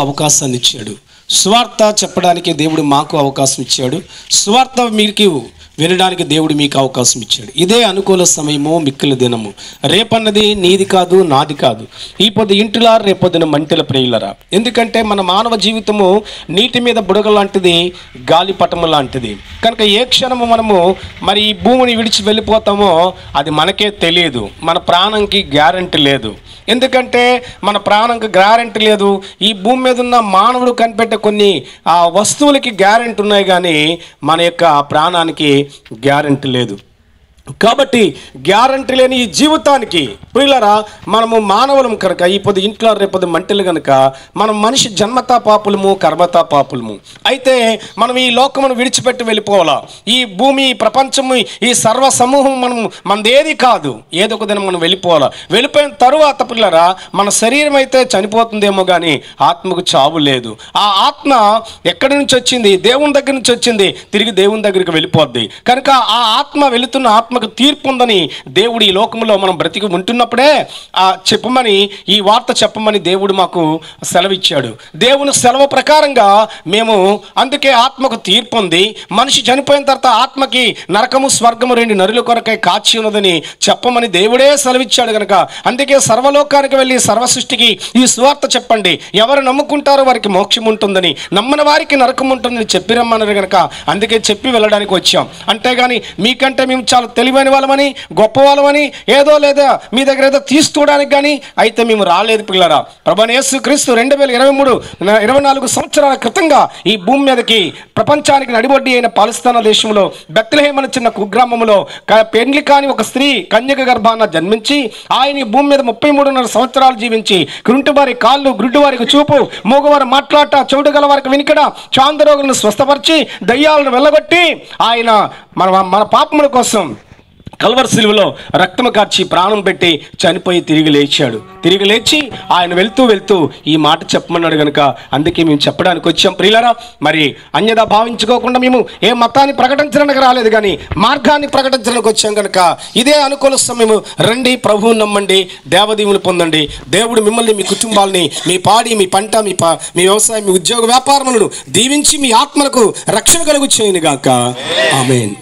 అవకాశాన్ని ఇచ్చాడు. సువార్త చెప్పడానికి దేవుడు మాకు అవకాశం ఇచ్చాడు. సువార్త మీకు వినడానికి దేవుడు మీకు అవకాశం ఇచ్చాడు. ఇదే అనుకూల సమయము, మిక్కిలి దినము. రేపన్నది నీది కాదు, నాది కాదు. ఈ పొద్దు ఇంటిలా, రేపొద్దున మంటిల ప్రియులరా. ఎందుకంటే మన మానవ జీవితము నీటి మీద బుడగ లాంటిది, గాలిపటము లాంటిది. కనుక ఏ క్షణము మనము మరి ఈ భూమిని విడిచి వెళ్ళిపోతామో అది మనకే తెలియదు. మన ప్రాణంకి గ్యారంటీ లేదు. ఎందుకంటే మన ప్రాణంకి గ్యారెంటీ లేదు. ఈ భూమి మీద ఉన్న మానవుడు కనిపెట్టే కొన్ని వస్తువులకి గ్యారెంటీ ఉన్నాయి, కానీ మన యొక్క ప్రాణానికి గ్యారెంటీ లేదు. కాబట్టి గ్యారంటీ లేని ఈ జీవితానికి ప్రియులరా, మనము మానవులం కనుక ఈ పొద్దు ఇంట్లో, రేపొద్దు మంటలు కనుక మనం మనిషి జన్మతా పాపులము, కర్మతా పాపులము. అయితే మనం ఈ లోకమును విడిచిపెట్టి వెళ్ళిపోవాలా. ఈ భూమి, ఈ ప్రపంచము, ఈ సర్వ సమూహం మనదేది కాదు. ఏదో ఒక దినం మనం వెళ్ళిపోవాలా. వెళ్ళిపోయిన తరువాత ప్రియులరా, మన శరీరం అయితే చనిపోతుందేమో కానీ ఆత్మకు చావు లేదు. ఆ ఆత్మ ఎక్కడి నుంచి వచ్చింది? దేవుని దగ్గర నుంచి వచ్చింది. తిరిగి దేవుని దగ్గరికి వెళ్ళిపోద్ది. కనుక ఆ ఆత్మ వెళుతున్న ఆత్మకు తీర్పు ఉందని దేవుడు ఈ లోకంలో మనం బ్రతికి ఉంటున్నప్పుడే చెప్పమని, ఈ వార్త చెప్పమని దేవుడు మాకు సెలవిచ్చాడు. దేవుని సెలవు ప్రకారంగా మేము అందుకే ఆత్మకు తీర్పు ఉంది. మనిషి చనిపోయిన తర్వాత ఆత్మకి నరకము, స్వర్గము రెండు నరుల కొరకై కాచి ఉన్నదని చెప్పమని దేవుడే సెలవిచ్చాడు. కనుక అందుకే సర్వలోకానికి వెళ్ళి సర్వ సృష్టికి ఈ సువార్త చెప్పండి. ఎవరు నమ్ముకుంటారో వారికి మోక్షం ఉంటుందని, నమ్మని వారికి నరకం ఉంటుందని చెప్పి రమ్మన్నారు. కనుక అందుకే చెప్పి వెళ్ళడానికి వచ్చాం. అంతేగాని మీకంటే మేము చాలా తెలివైన వాళ్ళమని, గొప్ప వాళ్ళమని, ఏదో లేదా మీ దగ్గర ఏదో తీసుకోవడానికి కానీ అయితే మేము రాలేదు పిల్లరా. ప్రభువైన యేసుక్రీస్తు 2023-24 సంవత్సరాల క్రితంగా ఈ భూమి మీదకి ప్రపంచానికి నడిబొడ్డి అయిన పాలస్తీనా దేశంలో బెత్లెహేమ్ అనే చిన్న కుగ్రామంలో పెండ్లి కాని ఒక స్త్రీ కన్యక గర్భాన జన్మించి ఆయన ఈ భూమి మీద 33.5 సంవత్సరాలు జీవించి గుంటువారి కాళ్ళు, గుడ్డివారికి చూపు, మూగవారు మాట్లాట, చెవుడు గల వారికి వినికిడ, చాందరోగులను స్వస్థపరిచి దయ్యాలను వెళ్ళగొట్టి ఆయన మన పాపముల కోసం కల్వరి శిలువలో రక్తము కార్చి ప్రాణం పెట్టి చనిపోయి తిరిగి లేచాడు. తిరిగి లేచి ఆయన వెళ్తూ ఈ మాట చెప్పమన్నాడు. కనుక అందుకే మేము చెప్పడానికి వచ్చాం ప్రియులారా. మరి అన్యదా భావించుకోకుండా మేము ఏ మతాన్ని ప్రకటించడానికి రాలేదు, కానీ మార్గాన్ని ప్రకటించడానికి వచ్చాం. కనుక ఇదే అనుకూల సమయము. రండి, ప్రభువుని నమ్మండి, దేవదీవులు పొందండి. దేవుడు మిమ్మల్ని, మీ కుటుంబాలని, మీ పాడి, మీ పంట, మీ వ్యవసాయం, మీ ఉద్యోగ వ్యాపారములను దీవించి మీ ఆత్మలకు రక్షణ కలుగు చేయనుగాక. ఆమేన్.